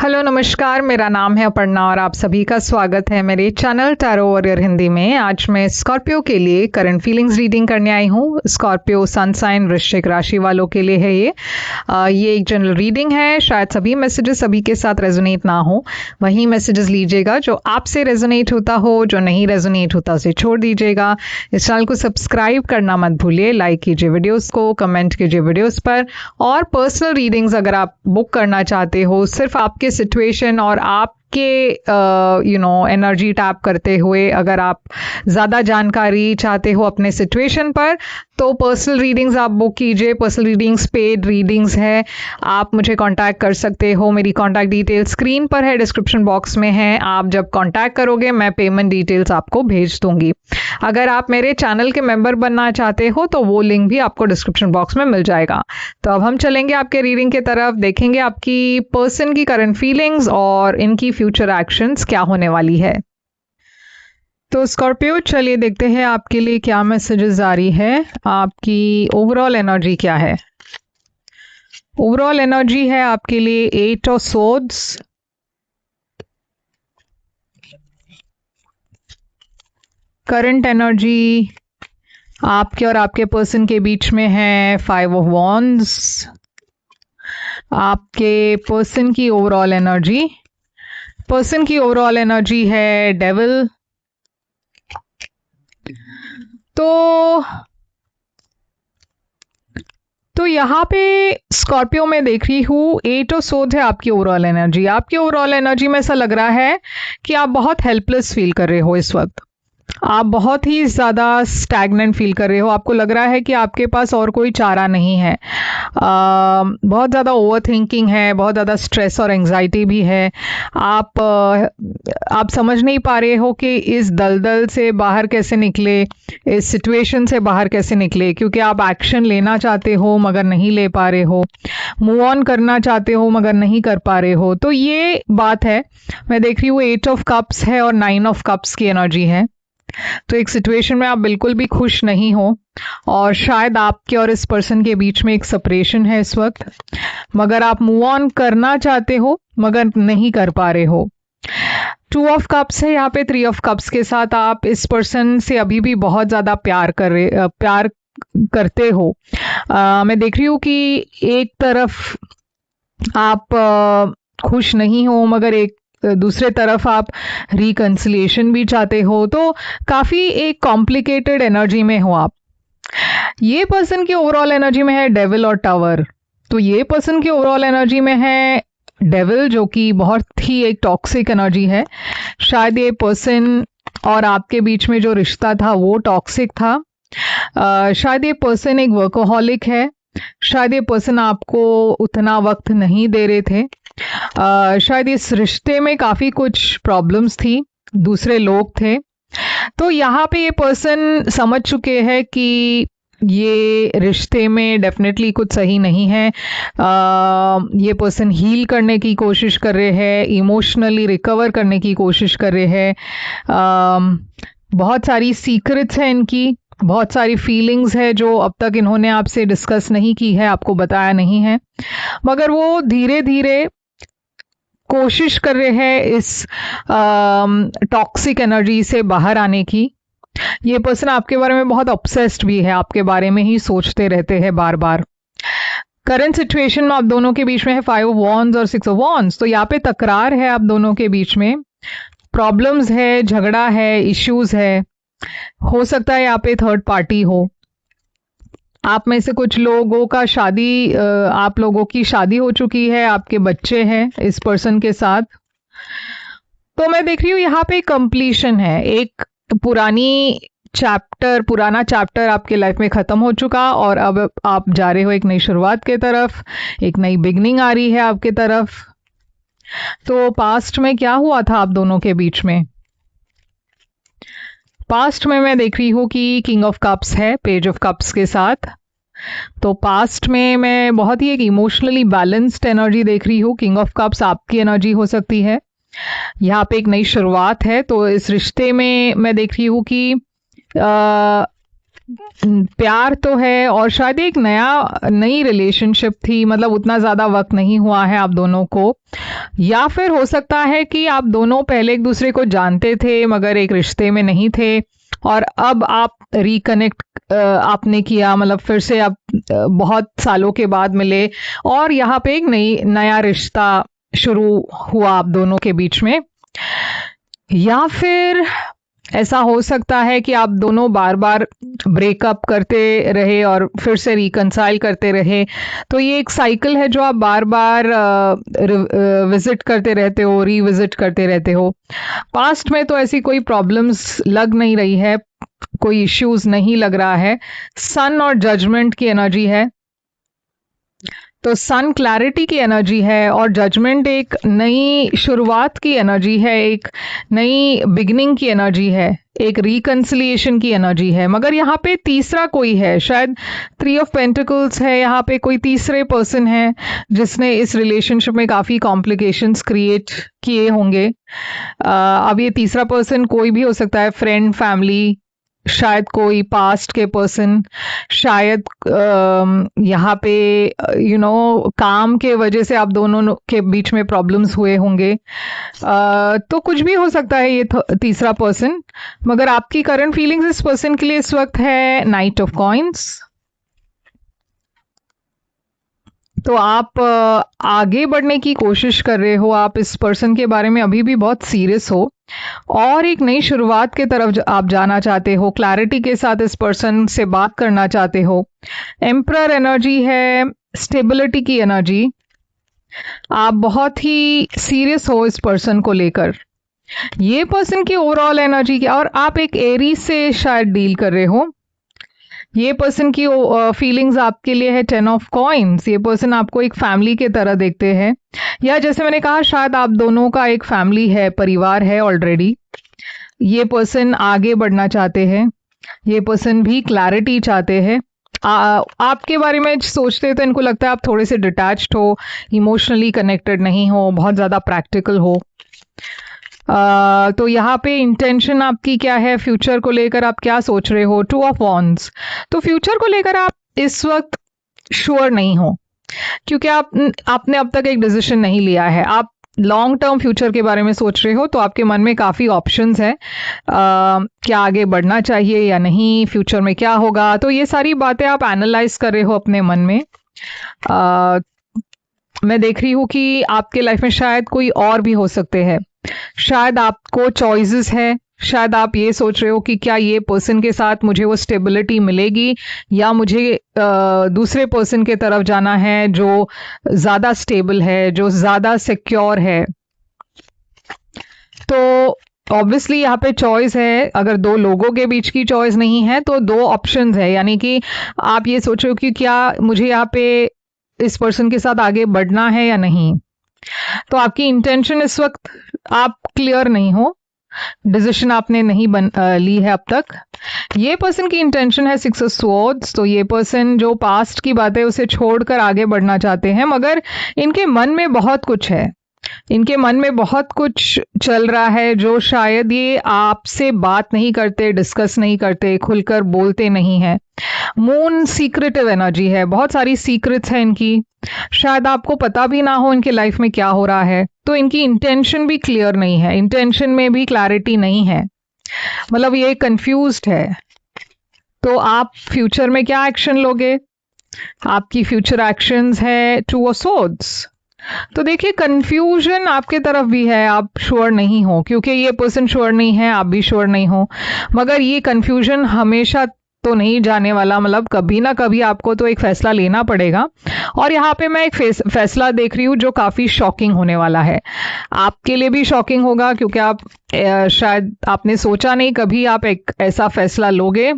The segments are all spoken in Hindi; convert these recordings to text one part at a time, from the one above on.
हेलो नमस्कार, मेरा नाम है अपर्णा और आप सभी का स्वागत है मेरे चैनल टैरो वॉरियर हिंदी में। आज मैं स्कॉर्पियो के लिए करंट फीलिंग्स रीडिंग करने आई हूँ। स्कॉर्पियो सन साइन वृश्चिक राशि वालों के लिए है ये एक जनरल रीडिंग है। शायद सभी मैसेजेस सभी के साथ रेजोनेट ना हो, वही मैसेजेस लीजिएगा जो आपसे रेजोनेट होता हो, जो नहीं रेजोनेट होता उसे छोड़ दीजिएगा। इस चैनल को सब्सक्राइब करना मत भूलिए, लाइक कीजिए वीडियोस को, कमेंट कीजिए वीडियोस पर। और पर्सनल रीडिंग्स अगर आप बुक करना चाहते हो सिर्फ आपके सिचुएशन और आपके एनर्जी टैप करते हुए, अगर आप ज़्यादा जानकारी चाहते हो अपने सिचुएशन पर, तो पर्सनल रीडिंग्स आप बुक कीजिए। पर्सनल रीडिंग्स पेड रीडिंग्स है, आप मुझे कांटेक्ट कर सकते हो। मेरी कांटेक्ट डिटेल्स स्क्रीन पर है, डिस्क्रिप्शन बॉक्स में है। आप जब कांटेक्ट करोगे मैं पेमेंट डिटेल्स आपको भेज दूंगी। अगर आप मेरे चैनल के मेंबर बनना चाहते हो तो वो लिंक भी आपको डिस्क्रिप्शन बॉक्स में मिल जाएगा। तो अब हम चलेंगे आपके रीडिंग की तरफ, देखेंगे आपकी पर्सन की करंट फीलिंग्स और इनकी फ्यूचर एक्शंस क्या होने वाली है। तो स्कॉर्पियो, चलिए देखते हैं आपके लिए क्या मैसेजेस आ रही है। आपकी ओवरऑल एनर्जी क्या है? ओवरऑल एनर्जी है आपके लिए 8 ऑफ सोर्ड्स, करंट एनर्जी आपके और आपके पर्सन के बीच में है 5 ऑफ वॉन्ड्स। आपके पर्सन की ओवरऑल एनर्जी है डेविल। तो यहाँ पे स्कॉर्पियो में देख रही हूँ 8 ऑफ सोर्ड्स है आपकी ओवरऑल एनर्जी। आपकी ओवरऑल एनर्जी में ऐसा लग रहा है कि आप बहुत हेल्पलेस फील कर रहे हो इस वक्त। आप बहुत ही ज़्यादा स्टैग्नेंट फील कर रहे हो। आपको लग रहा है कि आपके पास और कोई चारा नहीं है। बहुत ज़्यादा ओवर थिंकिंग है, बहुत ज़्यादा स्ट्रेस और एंग्जाइटी भी है। आप समझ नहीं पा रहे हो कि इस दलदल से बाहर कैसे निकले, इस सिचुएशन से बाहर कैसे निकले, क्योंकि आप एक्शन लेना चाहते हो मगर नहीं ले पा रहे हो, मूव ऑन करना चाहते हो मगर नहीं कर पा रहे हो। तो ये बात है। मैं देख रही हूँ 8 ऑफ कप्स है और 9 ऑफ कप्स की एनर्जी है। तो एक सिचुएशन में आप बिल्कुल भी खुश नहीं हो और शायद आपके और इस पर्सन के बीच में एक सेपरेशन है इस वक्त, मगर आप मूव ऑन करना चाहते हो मगर नहीं कर पा रहे हो। 2 ऑफ कप्स है यहाँ पे। 3 ऑफ कप्स के साथ आप इस पर्सन से अभी भी बहुत ज़्यादा प्यार करते हो। मैं देख रही हूँ कि एक तरफ आप खुश नहीं हो मगर एक दूसरे तरफ आप रिकंसिलिएशन भी चाहते हो। तो काफ़ी एक कॉम्प्लिकेटेड एनर्जी में हो आप। ये पर्सन की ओवरऑल एनर्जी में है डेविल और टावर। तो ये पर्सन की ओवरऑल एनर्जी में है डेविल, जो कि बहुत ही एक टॉक्सिक एनर्जी है। शायद ये पर्सन और आपके बीच में जो रिश्ता था वो टॉक्सिक था। शायद ये पर्सन एक वर्कोहॉलिक है। शायद ये पर्सन आपको उतना वक्त नहीं दे रहे थे। शायद इस रिश्ते में काफ़ी कुछ प्रॉब्लम्स थी, दूसरे लोग थे। तो यहाँ पे ये पर्सन समझ चुके हैं कि ये रिश्ते में डेफिनेटली कुछ सही नहीं है। ये पर्सन हील करने की कोशिश कर रहे हैं, इमोशनली रिकवर करने की कोशिश कर रहे हैं। बहुत सारी सीक्रेट्स हैं इनकी, बहुत सारी फीलिंग्स है जो अब तक इन्होंने आपसे डिस्कस नहीं की है, आपको बताया नहीं है, मगर वो धीरे धीरे कोशिश कर रहे हैं इस टॉक्सिक एनर्जी से बाहर आने की। ये पर्सन आपके बारे में बहुत ऑब्सेस्ड भी है, आपके बारे में ही सोचते रहते हैं बार बार। करंट सिचुएशन में आप दोनों के बीच में है 5 ऑफ वॉन्ड्स और 6 ऑफ वॉन्ड्स। तो यहाँ पे तकरार है आप दोनों के बीच में, प्रॉब्लम्स है, झगड़ा है, इश्यूज है। हो सकता है यहाँ पे थर्ड पार्टी हो। आप में से कुछ लोगों का आप लोगों की शादी हो चुकी है, आपके बच्चे हैं इस पर्सन के साथ। तो मैं देख रही हूँ यहाँ पे कंप्लीशन है। एक पुराना चैप्टर आपके लाइफ में खत्म हो चुका और अब आप जा रहे हो एक नई शुरुआत के तरफ, एक नई बिगनिंग आ रही है आपके तरफ। तो पास्ट में क्या हुआ था आप दोनों के बीच में? पास्ट में मैं देख रही हूँ कि किंग ऑफ कप्स है पेज ऑफ कप्स के साथ। तो पास्ट में मैं बहुत ही एक इमोशनली बैलेंस्ड एनर्जी देख रही हूँ। किंग ऑफ कप्स आपकी एनर्जी हो सकती है। यहाँ पे एक नई शुरुआत है। तो इस रिश्ते में मैं देख रही हूँ कि प्यार तो है और शायद एक नई रिलेशनशिप थी, मतलब उतना ज़्यादा वक्त नहीं हुआ है आप दोनों को। या फिर हो सकता है कि आप दोनों पहले एक दूसरे को जानते थे मगर एक रिश्ते में नहीं थे, और अब आप रिकनेक्ट आपने किया, मतलब फिर से आप बहुत सालों के बाद मिले और यहाँ पे एक नया रिश्ता शुरू हुआ आप दोनों के बीच में। या फिर ऐसा हो सकता है कि आप दोनों बार बार ब्रेकअप करते रहे और फिर से रिकंसाइल करते रहे। तो ये एक साइकिल है जो आप बार बार विजिट करते रहते हो, रीविजिट करते रहते हो। पास्ट में तो ऐसी कोई प्रॉब्लम्स लग नहीं रही है, कोई इश्यूज नहीं लग रहा है। सन और जजमेंट की एनर्जी है, तो सन क्लैरिटी की एनर्जी है और जजमेंट एक नई शुरुआत की एनर्जी है, एक नई बिगिनिंग की एनर्जी है, एक रिकंसिलिएशन की एनर्जी है। मगर यहाँ पे तीसरा कोई है, शायद 3 ऑफ पेंटिकल्स है, यहाँ पे कोई तीसरे पर्सन है जिसने इस रिलेशनशिप में काफ़ी कॉम्प्लिकेशंस क्रिएट किए होंगे। अब ये तीसरा पर्सन कोई भी हो सकता है, फ्रेंड, फैमिली, शायद कोई पास्ट के पर्सन, शायद यहाँ पे काम के वजह से आप दोनों के बीच में प्रॉब्लम्स हुए होंगे। तो कुछ भी हो सकता है ये तीसरा पर्सन। मगर आपकी करंट फीलिंग्स इस पर्सन के लिए इस वक्त है नाइट ऑफ कॉइन्स। तो आप आगे बढ़ने की कोशिश कर रहे हो, आप इस पर्सन के बारे में अभी भी बहुत सीरियस हो और एक नई शुरुआत के तरफ आप जाना चाहते हो, क्लैरिटी के साथ इस पर्सन से बात करना चाहते हो। एम्परर एनर्जी है, स्टेबिलिटी की एनर्जी। आप बहुत ही सीरियस हो इस पर्सन को लेकर। ये पर्सन की ओवरऑल एनर्जी क्या, और आप एक एरी से शायद डील कर रहे हो। ये पर्सन की फीलिंग्स आपके लिए है 10 ऑफ कॉइन्स। ये पर्सन आपको एक फैमिली के तरह देखते हैं, या जैसे मैंने कहा शायद आप दोनों का एक फैमिली है, परिवार है ऑलरेडी। ये पर्सन आगे बढ़ना चाहते हैं, ये पर्सन भी क्लैरिटी चाहते हैं। आपके बारे में सोचते हैं तो इनको लगता है आप थोड़े से डिटैच्ड हो, इमोशनली कनेक्टेड नहीं हो, बहुत ज़्यादा प्रैक्टिकल हो। तो यहाँ पे इंटेंशन आपकी क्या है, फ्यूचर को लेकर आप क्या सोच रहे हो? 2 ऑफ वॉन्ड्स। तो फ्यूचर को लेकर आप इस वक्त श्योर नहीं हो, क्योंकि आपने अब तक एक डिसीजन नहीं लिया है। आप लॉन्ग टर्म फ्यूचर के बारे में सोच रहे हो, तो आपके मन में काफ़ी ऑप्शंस हैं, क्या आगे बढ़ना चाहिए या नहीं, फ्यूचर में क्या होगा। तो ये सारी बातें आप एनालाइज कर रहे हो अपने मन में। मैं देख रही हूँ कि आपके लाइफ में शायद कोई और भी हो सकते हैं, शायद आपको चॉइसेस है, शायद आप ये सोच रहे हो कि क्या ये पर्सन के साथ मुझे वो स्टेबिलिटी मिलेगी या मुझे दूसरे पर्सन के तरफ जाना है जो ज़्यादा स्टेबल है, जो ज़्यादा सिक्योर है। तो ऑब्वियसली यहाँ पे चॉइस है। अगर 2 लोगों के बीच की चॉइस नहीं है तो 2 ऑप्शंस है, यानी कि आप ये सोच रहे हो कि क्या मुझे यहाँ पे इस पर्सन के साथ आगे बढ़ना है या नहीं। तो आपकी इंटेंशन इस वक्त आप क्लियर नहीं हो, डिसीजन आपने नहीं ली है अब तक। ये पर्सन की इंटेंशन है 6 ऑफ स्वॉर्ड्स। तो ये पर्सन जो पास्ट की बात है उसे छोड़कर आगे बढ़ना चाहते हैं, मगर इनके मन में बहुत कुछ है, इनके मन में बहुत कुछ चल रहा है जो शायद ये आपसे बात नहीं करते, डिस्कस नहीं करते, खुलकर बोलते नहीं है। मून सीक्रेटिव एनर्जी है, बहुत सारी सीक्रेट्स हैं इनकी, शायद आपको पता भी ना हो इनके लाइफ में क्या हो रहा है। तो इनकी इंटेंशन भी क्लियर नहीं है, इंटेंशन में भी क्लैरिटी नहीं है, मतलब ये कंफ्यूज्ड है। तो आप फ्यूचर में क्या एक्शन लोगे? आपकी फ्यूचर एक्शंस है 2 ऑफ स्वॉर्ड्स। तो देखिए कंफ्यूजन आपके तरफ भी है, आप श्योर नहीं हो, क्योंकि ये पर्सन श्योर नहीं है, आप भी श्योर नहीं हो। मगर ये कंफ्यूजन हमेशा तो नहीं जाने वाला, मतलब कभी ना कभी आपको तो एक फैसला लेना पड़ेगा। और यहाँ पे मैं एक फैसला देख रही हूँ जो काफ़ी शॉकिंग होने वाला है। आपके लिए भी शॉकिंग होगा, क्योंकि आप शायद आपने सोचा नहीं कभी आप एक ऐसा फैसला लोगे,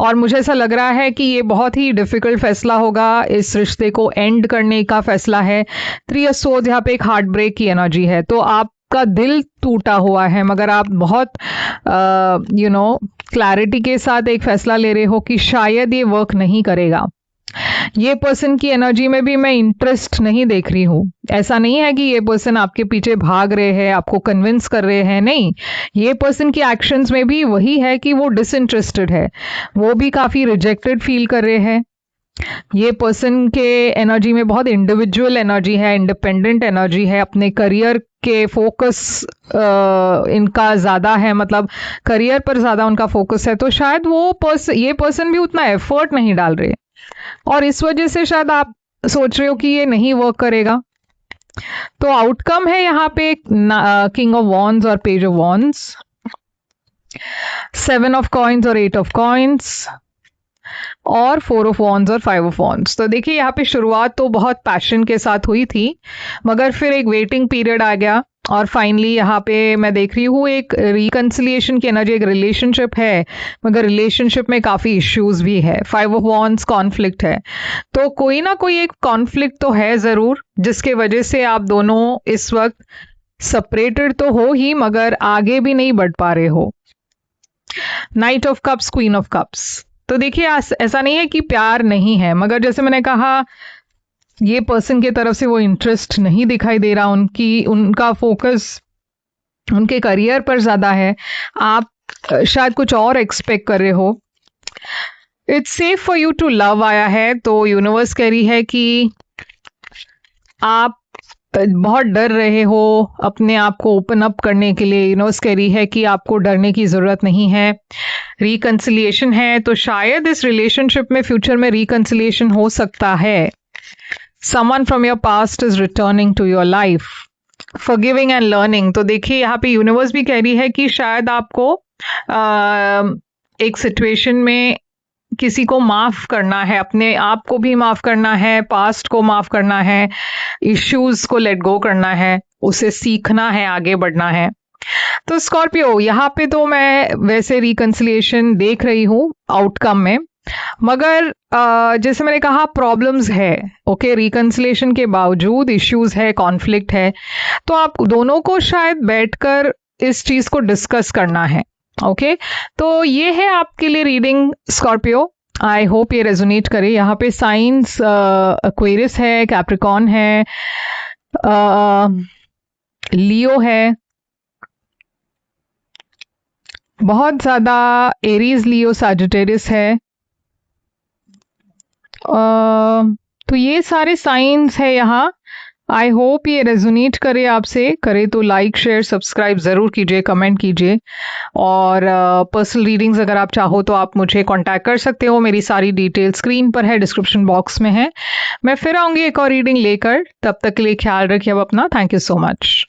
और मुझे ऐसा लग रहा है कि ये बहुत ही डिफिकल्ट फैसला होगा, इस रिश्ते को एंड करने का फैसला है। 3 ऑफ स्वॉर्ड्स यहाँ पे एक हार्ट ब्रेक की एनर्जी है, तो आपका दिल टूटा हुआ है, मगर आप बहुत क्लैरिटी के साथ एक फैसला ले रहे हो कि शायद ये वर्क नहीं करेगा। ये पर्सन की एनर्जी में भी मैं इंटरेस्ट नहीं देख रही हूँ। ऐसा नहीं है कि ये पर्सन आपके पीछे भाग रहे हैं, आपको कन्विंस कर रहे हैं, नहीं। ये पर्सन की एक्शंस में भी वही है कि वो डिसइंटरेस्टेड है, वो भी काफ़ी रिजेक्टेड फील कर रहे हैं। ये पर्सन के एनर्जी में बहुत इंडिविजुअल एनर्जी है, इंडिपेंडेंट एनर्जी है, अपने करियर के फोकस इनका ज़्यादा है, मतलब करियर पर ज़्यादा उनका फोकस है। तो शायद ये पर्सन भी उतना एफर्ट नहीं डाल रहे और इस वजह से शायद आप सोच रहे हो कि ये नहीं वर्क करेगा। तो आउटकम है यहाँ पे किंग ऑफ वॉन्ड्स और page of wands, 7 of coins और 8 ऑफ कॉइन्स और 4 ऑफ वॉन्ड्स और 5 ऑफ वॉन्ड्स। तो देखिए यहाँ पे शुरुआत तो बहुत पैशन के साथ हुई थी, मगर फिर एक वेटिंग पीरियड आ गया और फाइनली यहाँ पे मैं देख रही हूँ एक रिकंसिलिएशन की एनर्जी, एक रिलेशनशिप है, मगर रिलेशनशिप में काफ़ी इश्यूज भी है। 5 ऑफ वॉन्ड्स कॉन्फ्लिक्ट है, तो कोई ना कोई एक कॉन्फ्लिक्ट तो है ज़रूर, जिसके वजह से आप दोनों इस वक्त सेपरेटेड तो हो ही, मगर आगे भी नहीं बढ़ पा रहे हो। Night of cups, queen of cups. तो देखिए ऐसा नहीं है कि प्यार नहीं है, मगर जैसे मैंने कहा ये पर्सन की तरफ से वो इंटरेस्ट नहीं दिखाई दे रहा, उनका फोकस उनके करियर पर ज़्यादा है, आप शायद कुछ और एक्सपेक्ट कर रहे हो। It's safe for you to love आया है, तो यूनिवर्स कह रही है कि आप बहुत डर रहे हो अपने आप को ओपन अप करने के लिए। यूनिवर्स कह रही है कि आपको डरने की ज़रूरत नहीं है। रिकंसिलिएशन है, तो शायद इस रिलेशनशिप में फ्यूचर में रिकंसिलिएशन हो सकता है। Someone from your past is returning to your life, forgiving and learning. तो देखिए यहाँ पे यूनिवर्स भी कह रही है कि शायद आपको एक सिचुएशन में किसी को माफ करना है, अपने आप को भी माफ करना है, पास्ट को माफ करना है, इश्यूज को लेट गो करना है, उसे सीखना है, आगे बढ़ना है। तो स्कॉर्पियो यहाँ पे तो मैं वैसे रिकंसिलिएशन देख रही हूँ आउटकम में, मगर जैसे मैंने कहा प्रॉब्लम्स है। ओके, रिकंसिलिएशन के बावजूद इश्यूज है, कॉन्फ्लिक्ट है, तो आप दोनों को शायद बैठकर इस चीज को डिस्कस करना है। ओके, तो ये है आपके लिए रीडिंग स्कॉर्पियो। आई होप ये रेजोनेट करे। यहाँ पे साइंस एक्वेरियस है, कैप्रिकॉर्न है, लियो है, बहुत ज़्यादा एरीज, लियो, सैजिटेरियस है। तो ये सारे साइंस है यहाँ। आई होप ये रेजोनेट करे आपसे। करे तो लाइक, शेयर, सब्सक्राइब ज़रूर कीजिए, कमेंट कीजिए। और पर्सनल रीडिंग्स अगर आप चाहो तो आप मुझे कांटेक्ट कर सकते हो। मेरी सारी डिटेल स्क्रीन पर है, डिस्क्रिप्शन बॉक्स में है। मैं फिर आऊँगी एक और रीडिंग लेकर, तब तक के लिए ख्याल रखिए अब अपना। Thank you so much.